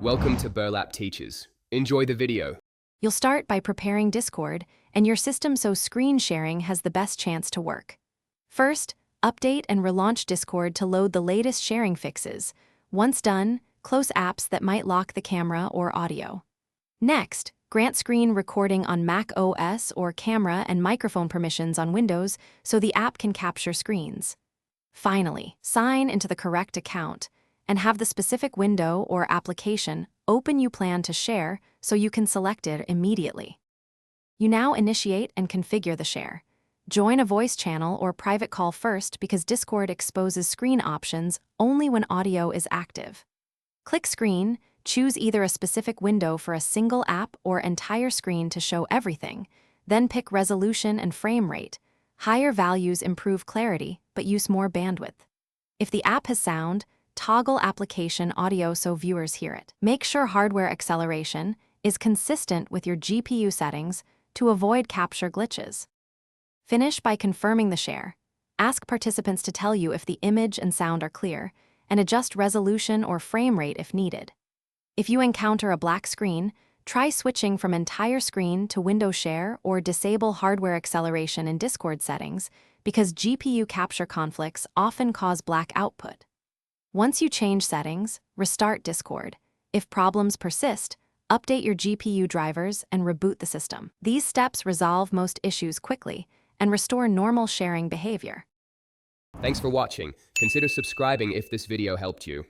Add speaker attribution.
Speaker 1: Welcome to Burlap Teachers. Enjoy the video.
Speaker 2: You'll start by preparing Discord and your system so screen sharing has the best chance to work. First, update and relaunch Discord to load the latest sharing fixes. Once done, close apps that might lock the camera or audio. Next, grant screen recording on Mac OS or camera and microphone permissions on Windows so the app can capture screens. Finally, sign into the correct account and have the specific window or application open you plan to share so you can select it immediately. You now initiate and configure the share. Join a voice channel or private call first because Discord exposes screen options only when audio is active. Click Screen, choose either a specific window for a single app or entire screen to show everything, then pick resolution and frame rate. Higher values improve clarity but use more bandwidth. If the app has sound, toggle application audio so viewers hear it. Make sure hardware acceleration is consistent with your GPU settings to avoid capture glitches. Finish by confirming the share. Ask participants to tell you if the image and sound are clear, and adjust resolution or frame rate if needed. If you encounter a black screen, try switching from entire screen to window share or disable hardware acceleration in Discord settings because GPU capture conflicts often cause black output. Once you change settings, restart Discord. If problems persist, update your GPU drivers and reboot the system. These steps resolve most issues quickly and restore normal sharing behavior.
Speaker 1: Thanks for watching. Consider subscribing if this video helped you.